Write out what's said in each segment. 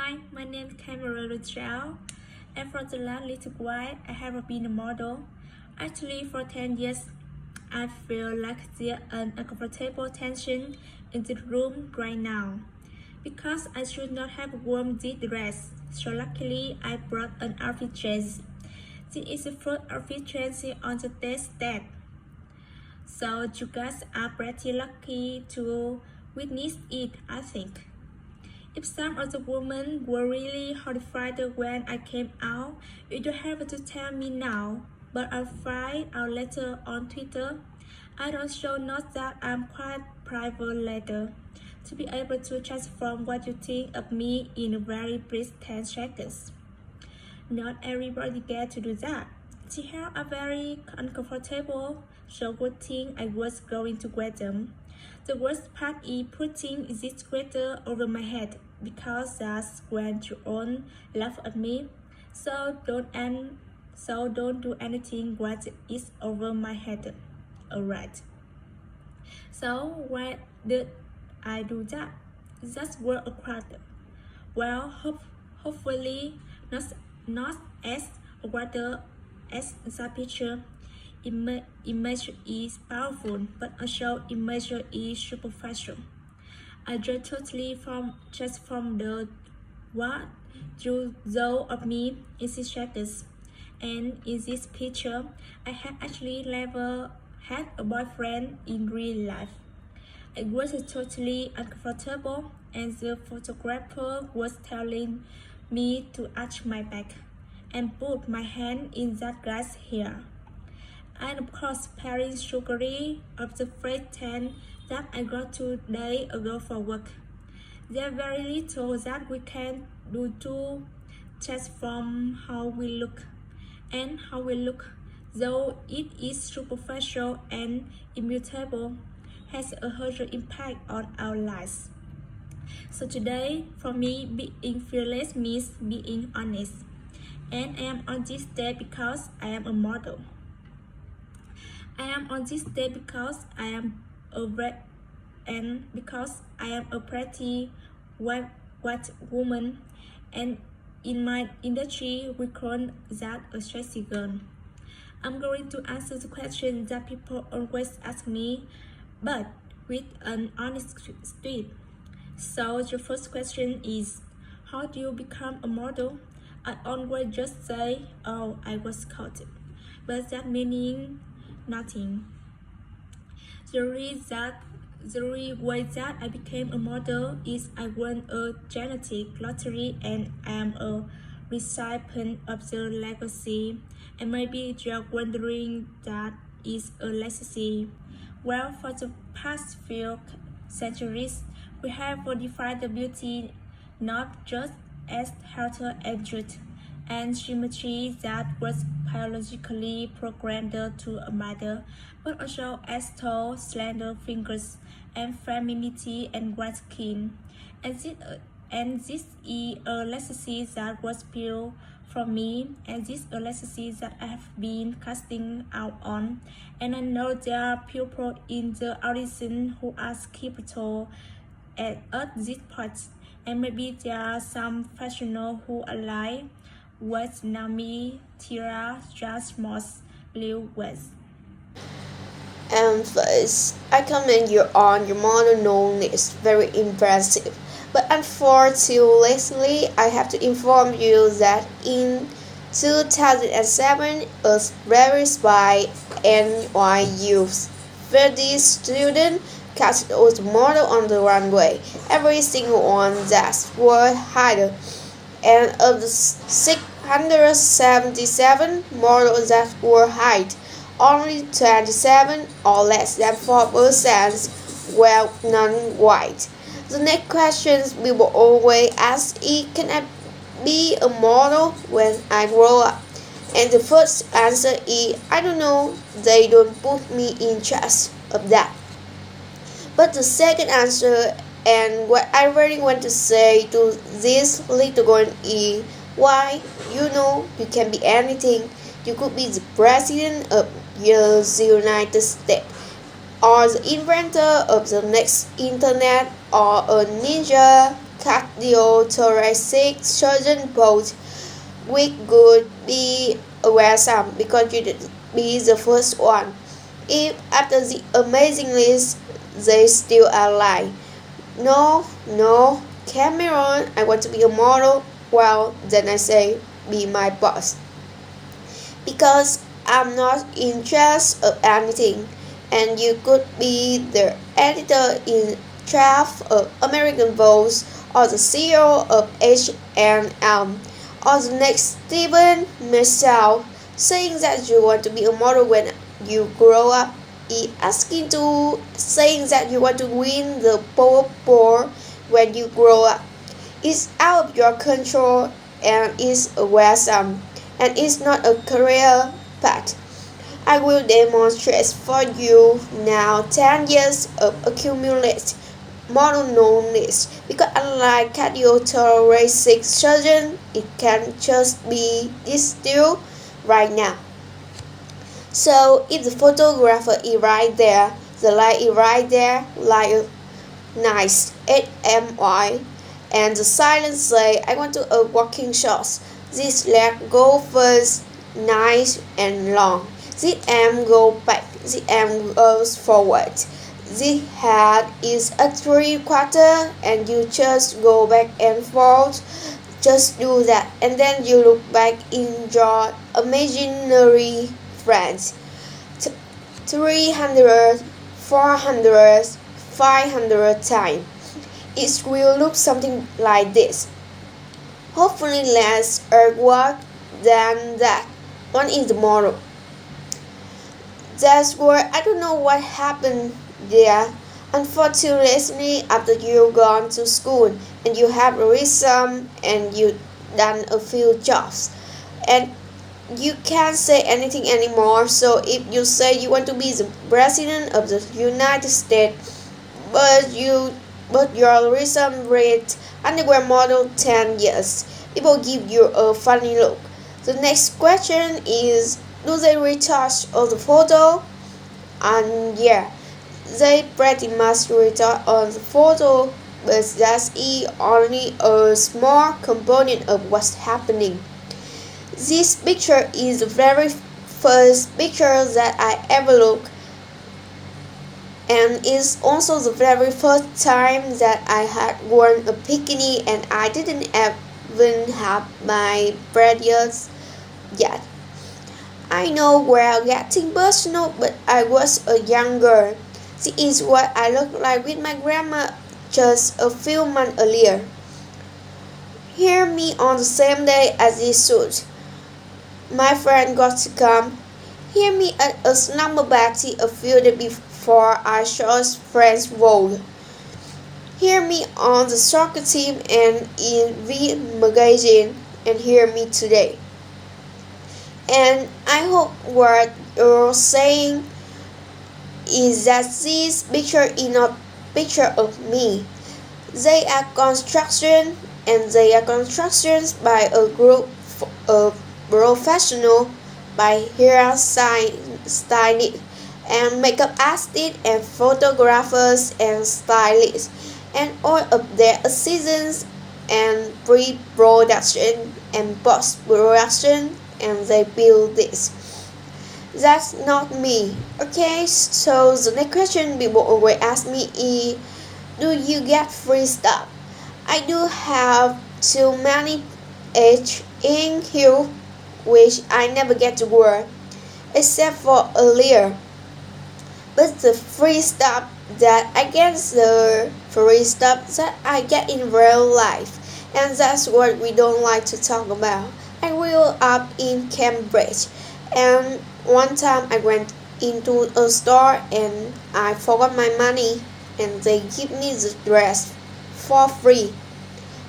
Hi, my name is Cameron Rachel, and for the last little while, I have been a model. Actually, for 10 years, I feel like there's an uncomfortable tension in the room right now, because I should not have worn this dress. So luckily, I brought an outfit change. This is the first outfit change on the test that. So you guys are pretty lucky to witness it, I think. If some of the women were really horrified when I came out, you don't have to tell me now, but I'll find out later on Twitter. I don't show notes that I'm quite private later, to be able to transform what you think of me in a very brief 10 seconds. Not everybody gets to do that. The hair are very uncomfortable, so good thing I was going to wear them. The worst part is putting this sweater over my head because that's when you all laugh at me. So don't do anything what is over my head. Alright. So why did I do that? That's were a crowd. Well, hopefully not as water as the picture. Image is powerful, but also image is superficial. I just totally transformed the what you thought of me in 6 seconds. And in this picture, I had actually never had a boyfriend in real life. I was totally uncomfortable, and the photographer was telling me to arch my back and put my hand in that guy's hair. And of course, pairing sugary of the fresh tan that I got 2 days ago for work. There's very little that we can do to transform how we look. And how we look, though it is superficial and immutable, has a huge impact on our lives. So today, for me, being fearless means being honest. And I am on this day because I am a model. I am on this day because I am a pretty white woman, and in my industry we call that a sexy girl. I'm going to answer the question that people always ask me, but with an honest twist. So the first question is, how do you become a model? I always just say, oh, I was caught, but that meaning nothing. The real way that I became a model is I won a genetic lottery and I am a recipient of the legacy. And maybe you're wondering that is a legacy. Well, for the past few centuries, we have modified the beauty not just as health and youth and symmetry that was biologically programmed to a mother, but also as tall, slender fingers and femininity and white skin. And this is a legacy that was built from me, and this is a legacy that I have been casting out on. And I know there are people in the audience who are skeptical at this point, and maybe there are some fashioners who are like West Nami, Tira, Josh Moss, Lil West. And first, I commend you on your model knowledge, very impressive. But unfortunately, I have to inform you that in 2007, a very spy NYU Verdi student casted the model on the runway. Every single one that was hired. And of the 677 models that were hired, only 27 or less than 4% were non-white. The next question we will always ask is, can I be a model when I grow up? And the first answer is, I don't know, they don't put me in charge of that. But the second answer, and what I really want to say to this little girl is, why? You can be anything. You could be the president of the United States, or the inventor of the next internet, or a ninja cardiothoracic surgeon both we could be awesome because you would be the first one. If after the amazing list they still are like, no, no, Cameron, I want to be a model, well, then I say, be my boss. Because I'm not in charge of anything, and you could be the editor in chief of American Vogue, or the CEO of H&M, or the next Steven Meisel. Saying that you want to be a model when you grow up is asking to saying that you want to win the Powerball when you grow up. It's out of your control and is awesome and is not a career path. I will demonstrate for you now 10 years of accumulated model knowledge because unlike cardiothoracic surgeon, it can just be distilled right now. So if the photographer is right there, the light is right there, like a nice HMI, and the silence say, I want to a walking shot. This leg go first, nice and long. The arm go back, the arm goes forward. The head is a 3/4 and you just go back and forth. Just do that and then you look back in your imaginary friends. 300, 400, 500 times. It will look something like this. Hopefully less artwork than that. One is the model. That's where I don't know what happened there. Unfortunately, after you've gone to school and you have resumed and you done a few jobs and you can't say anything anymore. So if you say you want to be the president of the United States, but your resume read underwear model 10 years, it will give you a funny look. The next question is, do they retouch all the photo? And yeah, they pretty much retouch on the photo, but that's only a small component of what's happening. This picture is the very first picture that I ever looked, and it's also the very first time that I had worn a bikini and I didn't even have my braids yet. I know we're getting personal, but I was a young girl. This is what I looked like with my grandma just a few months earlier. Hear me on the same day as this shoot. My friend got to come. Hear me at a slumber party a few days before I chose French Vogue. Hear me on the soccer team and in V magazine, and hear me today. And I hope what you're saying is that this picture is not picture of me. They are construction and they are constructions by a group of professionals by hair stylists and makeup artists and photographers and stylists and all of their assistants and pre-production and post-production and they build this. That's not me. Okay, so the next question people always ask me is, do you get free stuff? I do have too many in here which I never get to wear, except for earlier. But the free stuff that I get is the free stuff that I get in real life, and that's what we don't like to talk about. I grew up in Cambridge, and one time I went into a store and I forgot my money, and they give me the dress for free.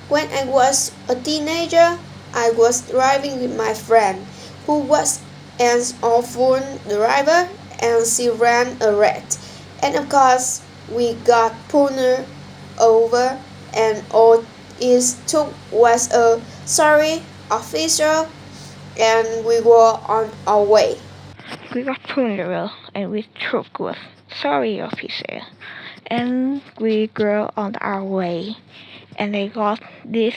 When I was a teenager, I was driving with my friend, who was an awful driver, and she ran a red. And of course, we got pulled over, and all it took was a sorry officer, and we were on our way. We got pulled over and we took was sorry officer, and we go on our way. and I got this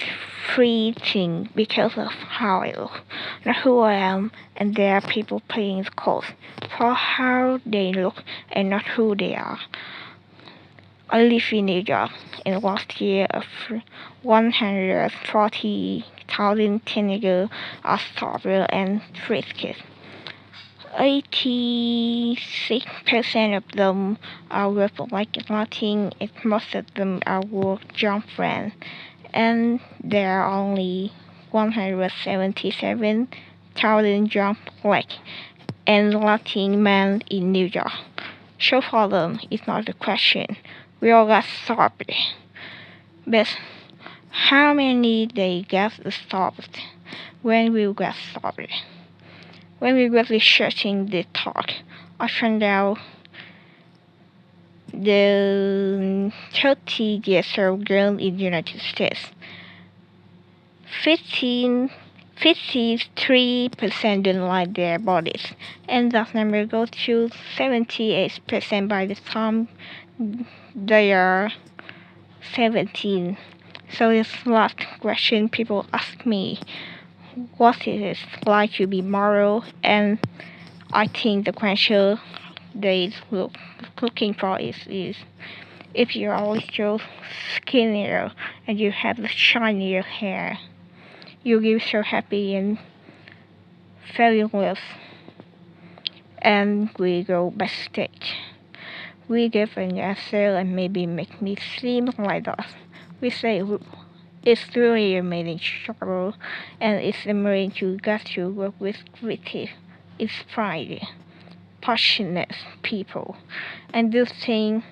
free thing because of how I look, not who I am, and there are people paying the cost for how they look and not who they are. I live in New York, and last year 140,000 teenagers are stopped and frisked. 86% of them are worth like nothing, and most of them are work jump friends, and there are only 177,000 jump like and Latin men in New York. So for them, it's not a question. We all got stopped. But how many they get stopped? When we got stopped? When we were researching the talk, I found out the 30 years old girl in the United States, 53% don't like their bodies, and that number goes to 78% by the time they are 17. So this last question people ask me, what is it like to be moral? And I think the question they looking for is if you're a little skinnier and you have the shinier hair, you get so happy and fabulous. And we go backstage. We give an answer and maybe make me seem like us. We say it's really amazing show, and it's amazing to get to work with creative, inspired, passionate people. And those things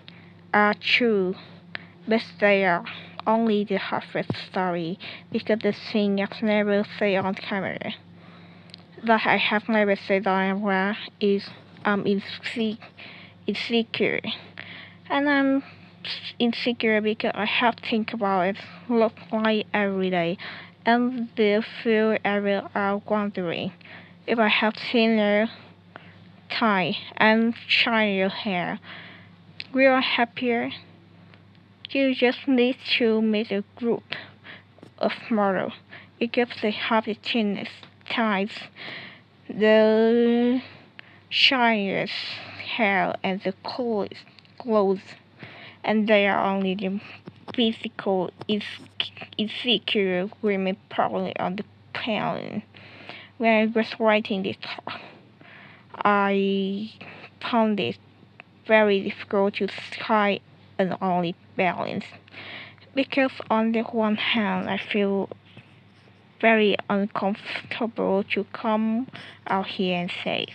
are true, but they are only the half story, because the thing I've never said on camera, that I have never said on camera, is I'm insecure. And I'm insecure because I have to think about it, look like every day, and the few every are wondering if I have thinner tie and shinier hair. We are happier. You just need to meet a group of models because they have the thinnest ties, the shiniest hair, and the coolest clothes, and they are only the physical insecure women probably on the planet. When I was writing this talk, I found it very difficult to strike an only balance, because on the one hand I feel very uncomfortable to come out here and say,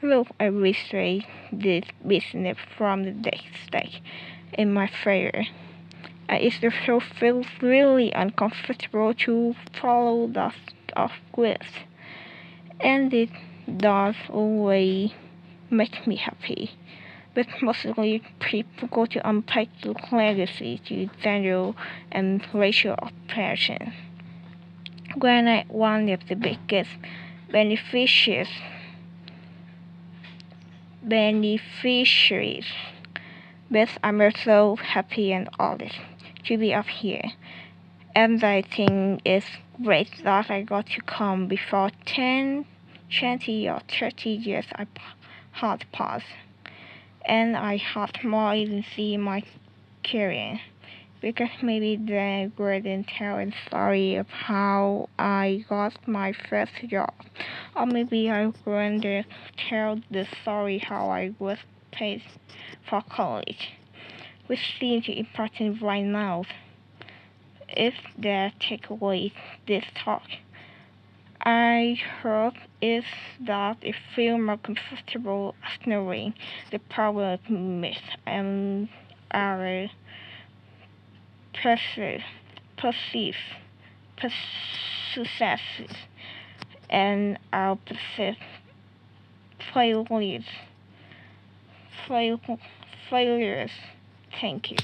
look, I restrained this business from the next day in my failure. It also feels really uncomfortable to follow that up with, and it does always make me happy. But mostly people go to unpack the legacy to gender and racial oppression. Granted, one of the biggest beneficiaries, but I'm also happy and honored to be up here. And I think it's great that I got to come before 10, 20 or 30 years I had passed. And I had more agency in my career, because maybe they wouldn't tell a story of how I got my first job, or maybe I wouldn't tell the story how I was paid for college, which seems important right now. If they take away this talk, I hope is that I feel more comfortable knowing the power of myth and our perceive successes and our perceived failures. Failures. Thank you.